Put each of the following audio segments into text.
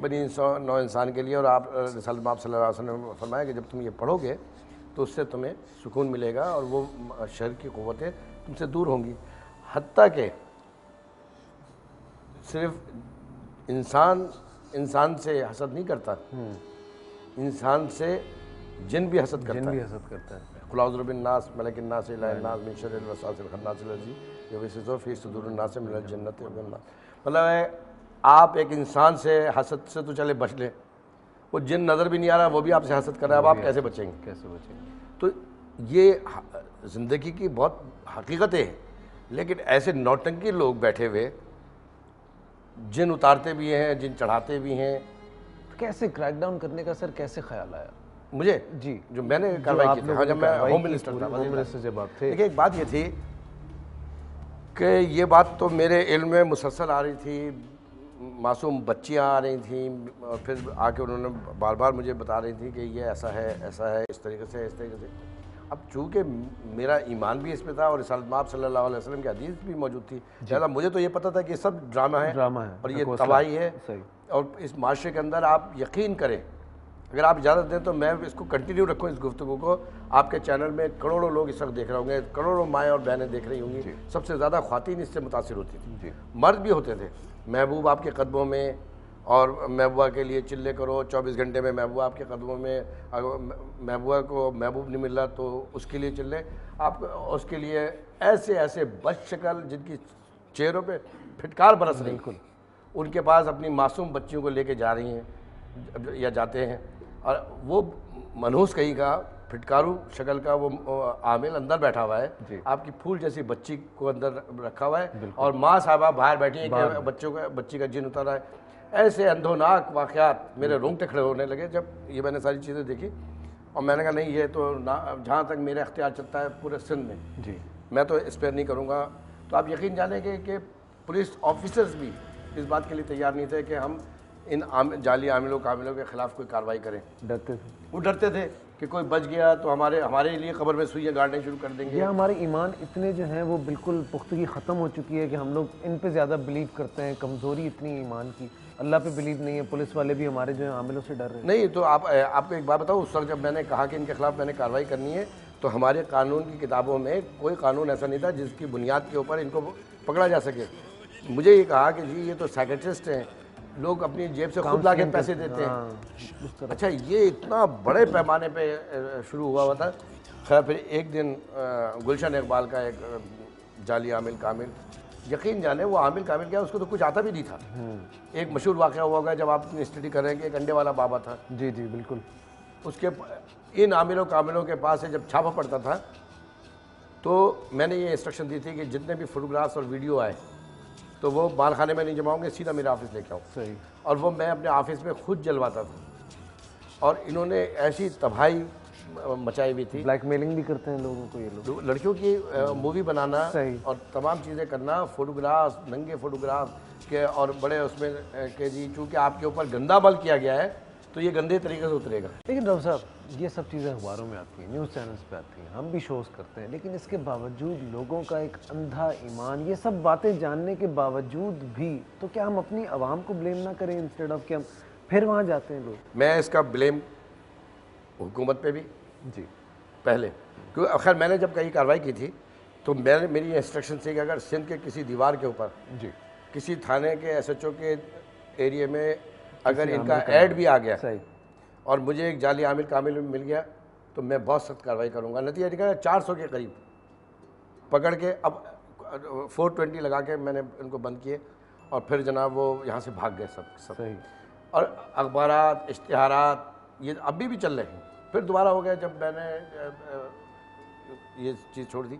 بنی نو انسان کے لیے، اور آپ رسالت آپ صلی اللہ علیہ وسلم نے فرمایا کہ جب تم یہ پڑھو گے تو اس سے تمہیں سکون ملے گا اور وہ شر کی قوتیں تم سے دور ہوں گی. حتیٰ کہ صرف انسان سے حسد نہیں کرتا، انسان سے جن بھی حسد کرتا ہے. قل اعوذ برب الناس ملک الناس الہ الناس من شر الوسواس الخناس الذی یوسوس فی صدور الناس من الجنۃ والنار. مطلب ہے آپ ایک انسان سے حسد سے تو چلے بچ لیں، وہ جن نظر بھی نہیں آ رہا وہ بھی آپ سے حسد کر رہا ہے، اب آپ کیسے بچیں گے؟ تو یہ زندگی کی بہت حقیقتیں ہیں. لیکن ایسے نوٹنکی لوگ بیٹھے ہوئے جن اتارتے بھی ہیں، جن چڑھاتے بھی ہیں. کیسے کریک ڈاؤن کرنے کا سر کیسے خیال آیا مجھے جی جو میں نے کاروائی کی تھی، جب میں ہوم منسٹر تھا، ہوم منسٹر جب آپ تھے؟ دیکھیے ایک بات یہ تھی کہ یہ بات تو میرے علم میں مسلسل آ رہی تھی، معصوم بچیاں آ رہی تھیں اور پھر آ کے انہوں نے بار بار مجھے بتا رہی تھیں کہ یہ ایسا ہے اس طریقے سے. اب چونکہ میرا ایمان بھی اس پہ تھا اور رسالت مآب صلی اللہ علیہ وسلم کی حدیث بھی موجود تھی، لہٰذا مجھے تو یہ پتہ تھا کہ یہ سب ڈرامہ ہے اور یہ تباہی ہے. اور اس معاشرے کے اندر آپ یقین کریں، اگر آپ اجازت دیں تو میں اس کو کنٹینیو رکھوں اس گفتگو کو. آپ کے چینل میں کروڑوں لوگ اس وقت دیکھ رہے ہوں گے، کروڑوں مائیں اور بہنیں دیکھ رہی ہوں گی. سب سے زیادہ خواتین اس سے متاثر ہوتی تھیں، مرد بھی ہوتے تھے. محبوب آپ کے قدموں میں، اور محبوبہ کے لیے چلے کرو 24 گھنٹے میں محبوبہ آپ کے قدموں میں، اگر محبوبہ کو محبوب نہیں مل رہا تو اس کے لیے چلے. آپ اس کے لیے ایسے بد شکل جن کی چہروں پہ پھٹکار برس رہی، ان کے پاس اپنی معصوم بچیوں کو لے کے جا رہی ہیں یا جاتے ہیں، اور وہ منحوس کہیں کا پھٹکارو شکل کا وہ عامل اندر بیٹھا ہوا ہے، آپ کی پھول جیسی بچی کو اندر رکھا ہوا ہے، اور ماں صاحبہ باہر بیٹھی ہیں کہ بچی کا جن اتر رہا ہے. ایسے اندھوناک واقعات میرے رونگٹے کھڑے ہونے لگے جب یہ میں نے ساری چیزیں دیکھی. اور میں نے کہا نہیں، یہ تو جہاں تک میرا اختیار چلتا ہے پورے سندھ میں، میں تو اس پہ نہیں کروں گا. تو آپ یقین جانیں کہ پولیس آفیسرز بھی اس بات کے لیے تیار نہیں تھے کہ ہم ان جعلی عاملوں کاملوں کے خلاف کوئی کارروائی کریں. ڈرتے تھے، وہ ڈرتے تھے کہ کوئی بچ گیا تو ہمارے لیے قبر میں سوئیاں گاڑنے شروع کر دیں گے. یہ ہمارے ایمان اتنے جو ہیں وہ بالکل پختگی ختم ہو چکی ہے کہ ہم لوگ ان پہ زیادہ بلیو کرتے ہیں. کمزوری اتنی ایمان کی، اللہ پہ بلیو نہیں ہے. پولیس والے بھی ہمارے جو ہیں عاملوں سے ڈر رہے ہیں. نہیں تو آپ کو ایک بات بتاؤ، اس وقت جب میں نے کہا کہ ان کے خلاف میں نے کارروائی کرنی ہے تو ہمارے قانون کی کتابوں میں کوئی قانون ایسا نہیں تھا جس کی بنیاد کے اوپر ان کو پکڑا جا سکے. مجھے یہ کہا کہ جی یہ تو سائیکٹرسٹ ہیں، لوگ اپنی جیب سے خود لا کے پیسے دیتے ہیں. اچھا یہ اتنا بڑے پیمانے پہ شروع ہوا تھا. خیر پھر ایک دن گلشن اقبال کا ایک جعلی عامل کامل، یقین جانے وہ عامل کامل کیا، اس کو تو کچھ آتا بھی نہیں تھا. ایک مشہور واقعہ ہوا ہوگا جب آپ اسٹڈی کر رہے ہیں کہ ایک انڈے والا بابا تھا. جی بالکل. اس کے ان عاملوں کاملوں کے پاس سے جب چھاپا پڑتا تھا تو میں نے یہ انسٹرکشن دی تھی کہ جتنے بھی فوٹوگرافس اور ویڈیو آئے تو وہ بال خانے میں نہیں جماؤں گے، سیدھا میرے آفس لے کے آؤ. صحیح. اور وہ میں اپنے آفس میں خود جلواتا تھا. اور انہوں نے ایسی تباہی مچائی ہوئی تھی. بلیک میلنگ بھی کرتے ہیں لوگوں کو یہ لوگ، لڑکیوں کی مووی بنانا اور تمام چیزیں کرنا، فوٹوگراف ننگے فوٹوگراف کے، اور بڑے اس میں کہ جی چونکہ آپ کے اوپر گندا بل کیا گیا ہے تو یہ گندے طریقے سے اترے گا. لیکن ڈاکٹر صاحب یہ سب چیزیں اخباروں میں آتی ہیں، نیوز چینلز پہ آتی ہیں، ہم بھی شوز کرتے ہیں، لیکن اس کے باوجود لوگوں کا ایک اندھا ایمان، یہ سب باتیں جاننے کے باوجود بھی تو کیا ہم اپنی عوام کو بلیم نہ کریں انسٹیڈ آف کہ ہم پھر وہاں جاتے ہیں لوگ؟ میں اس کا بلیم حکومت پہ بھی پہلے، کیونکہ خیر میں نے جب کہیں کارروائی کی تھی تو میری انسٹرکشن تھی کہ اگر سندھ کے کسی دیوار کے اوپر کسی تھانے کے ایس ایچ او کے ایریے میں اگر ان کا ایڈ بھی آ گیا اور مجھے ایک جعلی عامل کامل مل گیا تو میں بہت سخت کارروائی کروں گا. نتیجہ نکلا 400 کے قریب پکڑ کے اب 420 لگا کے میں نے ان کو بند کیے، اور پھر جناب وہ یہاں سے بھاگ گئے سب. اور اخبارات اشتہارات یہ ابھی بھی چل رہے ہیں. پھر دوبارہ ہو گیا جب میں نے یہ چیز چھوڑ دی.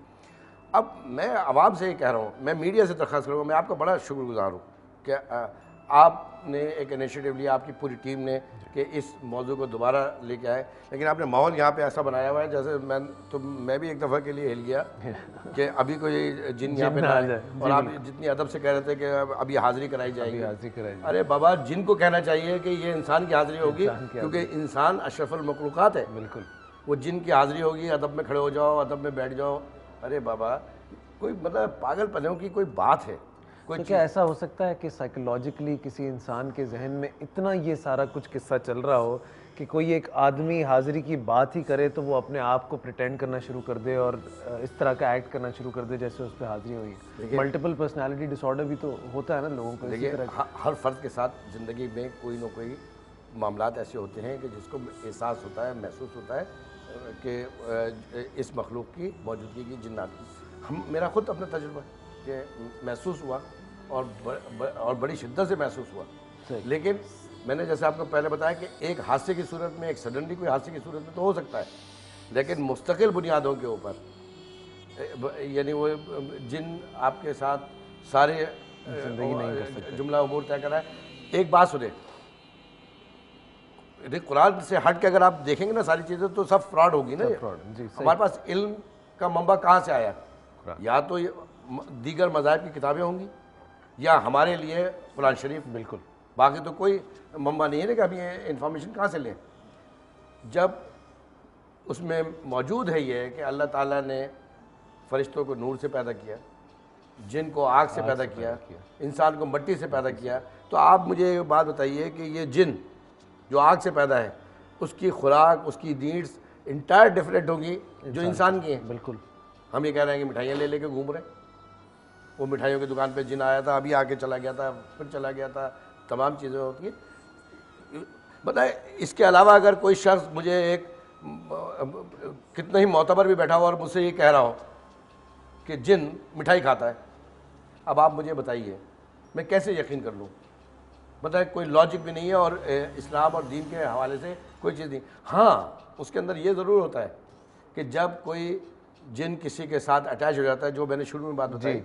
اب میں عوام سے یہ کہہ رہا ہوں، میں میڈیا سے درخواست کروں گا، میں آپ کا بڑا شکر گزار ہوں کہ آپ نے ایک انیشیٹو لیا، آپ کی پوری ٹیم نے، کہ اس موضوع کو دوبارہ لے کے آئے. لیکن آپ نے ماحول یہاں پہ ایسا بنایا ہوا ہے جیسے میں بھی ایک دفعہ کے لیے ہل گیا کہ ابھی کوئی جن یہاں پہ نہ آئے. اور آپ جتنی ادب سے کہہ رہے تھے کہ اب یہ حاضری کرائی جائے گی. ارے بابا جن کو کہنا چاہیے کہ یہ انسان کی حاضری ہوگی، کیونکہ انسان اشرف المخلوقات ہے. بالکل. وہ جن کی حاضری ہوگی، ادب میں کھڑے ہو جاؤ، ادب میں بیٹھ جاؤ. ارے بابا کوئی مطلب پاگل پنوں کی کوئی بات ہے. تو کیا ایسا ہو سکتا ہے کہ سائیکولوجیکلی کسی انسان کے ذہن میں اتنا یہ سارا کچھ قصہ چل رہا ہو کہ کوئی ایک آدمی حاضری کی بات ہی کرے تو وہ اپنے آپ کو پریٹینڈ کرنا شروع کر دے اور اس طرح کا ایکٹ کرنا شروع کر دے جیسے اس پہ حاضری ہوئی ہے؟ ملٹیپل پرسنالٹی ڈس آرڈر بھی تو ہوتا ہے نا لوگوں کو. دیکھیے ہر فرد کے ساتھ زندگی میں کوئی نہ کوئی معاملات ایسے ہوتے ہیں کہ جس کو احساس ہوتا ہے, محسوس ہوتا ہے کہ اس مخلوق کی موجودگی کی, جنات کی. میرا خود اپنا تجربہ ہے کہ محسوس ہوا اور بڑی شدت سے محسوس ہوا. لیکن میں نے جیسے آپ کو پہلے بتایا کہ ایک حادثے کی صورت میں, ایک سڈنلی کوئی حادثے کی صورت میں تو ہو سکتا ہے, لیکن مستقل بنیادوں کے اوپر یعنی وہ جن آپ کے ساتھ سارے جملہ امور طے کرا ہے. ایک بات سنیں, قرآن سے ہٹ کے اگر آپ دیکھیں گے نا ساری چیزیں تو سب فراڈ ہوگی نا. ہمارے پاس علم کا منبع کہاں سے آیا؟ یا تو دیگر مذاہب کی کتابیں ہوں گی یا ہمارے لیے قرآن شریف. بالکل, باقی تو کوئی منبع نہیں ہے نا کہ اب یہ انفارمیشن کہاں سے لیں. جب اس میں موجود ہے یہ کہ اللہ تعالیٰ نے فرشتوں کو نور سے پیدا کیا, جن کو آگ سے پیدا کیا, انسان کو مٹی سے پیدا کیا, تو آپ مجھے یہ بات بتائیے کہ یہ جن جو آگ سے پیدا ہے اس کی خوراک, اس کی نیڈس انٹائر ڈفرینٹ ہوگی جو انسان کی ہیں. بالکل, ہم یہ کہہ رہے ہیں کہ مٹھائیاں لے کے گھوم رہے ہیں. وہ مٹھائیوں کی دکان پہ جن آیا تھا, ابھی آ کے چلا گیا تھا, پھر چلا گیا تھا, تمام چیزیں ہوتی ہیں. بتائیں اس کے علاوہ اگر کوئی شخص مجھے ایک کتنا ہی معتبر بھی بیٹھا ہو اور مجھ سے یہ کہہ رہا ہو کہ جن مٹھائی کھاتا ہے, اب آپ مجھے بتائیے میں کیسے یقین کر لوں؟ بتائیں کوئی لاجک بھی نہیں ہے اور اسلام اور دین کے حوالے سے کوئی چیز نہیں. ہاں اس کے اندر یہ ضرور ہوتا ہے کہ جب کوئی جن کسی کے ساتھ اٹیچ ہو جاتا ہے, جو میں نے شروع میں بات بتائی,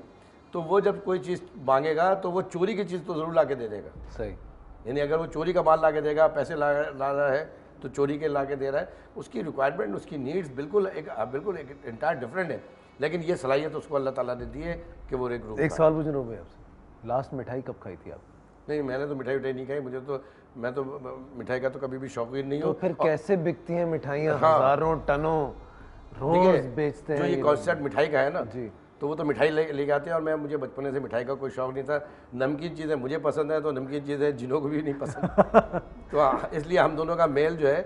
تو وہ جب کوئی چیز مانگے گا تو وہ چوری کی چیز تو ضرور لا کے دے دے گا. صحیح, یعنی اگر وہ چوری کا مال لا کے دے گا, پیسے لا رہا ہے تو چوری کے لا کے دے رہا ہے. اس کی ریکوائرمنٹ, اس کی نیڈس بالکل ایک انٹائر ڈفرینٹ ہے, لیکن یہ صلاحیت اس کو اللہ تعالیٰ نے دی ہے کہ وہ ایک سوال پوچھنا ہوگا آپ سے, لاسٹ مٹھائی کب کھائی تھی آپ؟ نہیں, میں نے تو مٹھائی نہیں کھائی. میں تو مٹھائی کا تو کبھی بھی شوقین نہیں ہوں. تو پھر کیسے بکتی ہیں مٹھائیاں؟ ہزاروں ٹنوں روز بیچتے ہیں. جو یہ کانسیپٹ مٹھائی کا ہے نا, تو وہ تو مٹھائی لے کے آتے ہیں, اور مجھے بچپنے سے مٹھائی کا کوئی شوق نہیں تھا. نمکین چیزیں مجھے پسند ہیں تو نمکین چیزیں جنوں کو بھی نہیں پسند. تو اس لیے ہم دونوں کا میل جو ہے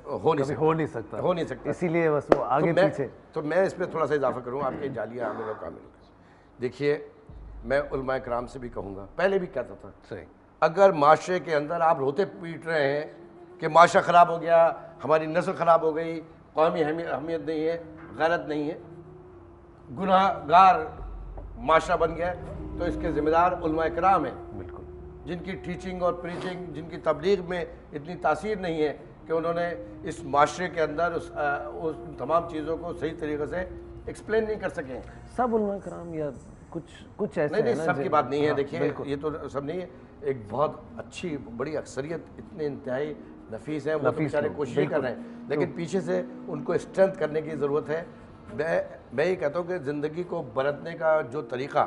ہو نہیں سکتا. اسی لیے بس وہ آگے پیچھے. تو میں اس پہ تھوڑا سا اضافہ کروں آپ کے جعلیہ عامل و کامل. دیکھیے میں علماء کرام سے بھی کہوں گا, پہلے بھی کہتا تھا, صحیح, اگر معاشرے کے اندر آپ روتے پیٹ رہے ہیں کہ معاشرہ خراب ہو گیا, ہماری نسل خراب ہو گئی, قومی اہمیت نہیں ہے, غیرت نہیں ہے, گناہ گار معاشرہ بن گیا, تو اس کے ذمہ دار علماء کرام ہیں. بالکل, جن کی ٹیچنگ اور پریچنگ, جن کی تبلیغ میں اتنی تاثیر نہیں ہے کہ انہوں نے اس معاشرے کے اندر اس تمام چیزوں کو صحیح طریقے سے ایکسپلین نہیں کر سکے. سب علماء کرام یا کچھ ایسے نہیں, سب کی بات نہیں ہے. دیکھیے یہ تو سب نہیں ہے, ایک بہت اچھی بڑی اکثریت اتنے انتہائی نفیس ہیں, وہ تو بیچارے کوشش کر رہے ہیں, لیکن پیچھے سے ان کو اسٹرینتھ کرنے کی ضرورت ہے. میں یہ کہتا ہوں کہ زندگی کو برتنے کا جو طریقہ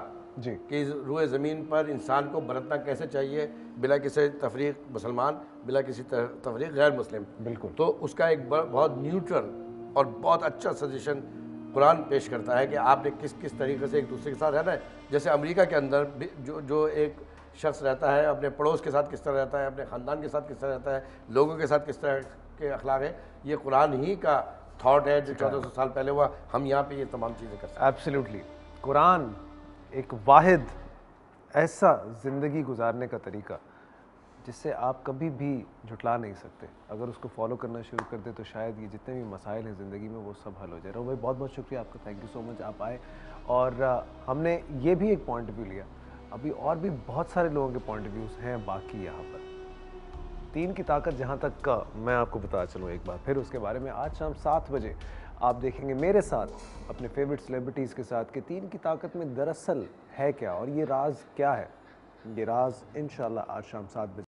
کہ روئے زمین پر انسان کو برتنا کیسے چاہیے بلا کسی تفریق مسلمان, بلا کسی تفریق غیر مسلم, بالکل, تو اس کا ایک بہت نیوٹرل اور بہت اچھا سجیشن قرآن پیش کرتا ہے کہ آپ نے کس طریقے سے ایک دوسرے کے ساتھ رہنا ہے. جیسے امریکہ کے اندر جو ایک شخص رہتا ہے, اپنے پڑوس کے ساتھ کس طرح رہتا ہے, اپنے خاندان کے ساتھ کس طرح رہتا ہے, لوگوں کے ساتھ کس طرح کے اخلاق ہے, یہ قرآن ہی کا تھاٹ ہے جو 1400 سال پہلے ہوا. ہم یہاں پہ یہ تمام چیزیں کر سکتے ہیں. ایبسلیوٹلی, قرآن ایک واحد ایسا زندگی گزارنے کا طریقہ جس سے آپ کبھی بھی جھٹلا نہیں سکتے. اگر اس کو فالو کرنا شروع کر دیں تو شاید یہ جتنے بھی مسائل ہیں زندگی میں وہ سب حل ہو جائے. بھائی بہت بہت شکریہ آپ کا, تھینک یو سو مچ, آپ آئے. اور ہم نے یہ بھی ایک پوائنٹ آف ویو لیا, ابھی اور بھی بہت سارے لوگوں کے پوائنٹ آف ویوز ہیں باقی یہاں پر. 3 کی طاقت جہاں تک کا میں آپ کو بتا چلوں ایک بار پھر اس کے بارے میں, آج شام 7 بجے آپ دیکھیں گے میرے ساتھ اپنے فیوریٹ سیلیبریٹیز کے ساتھ کہ 3 کی طاقت میں دراصل ہے کیا اور یہ راز کیا ہے. یہ راز انشاءاللہ آج شام 7 بجے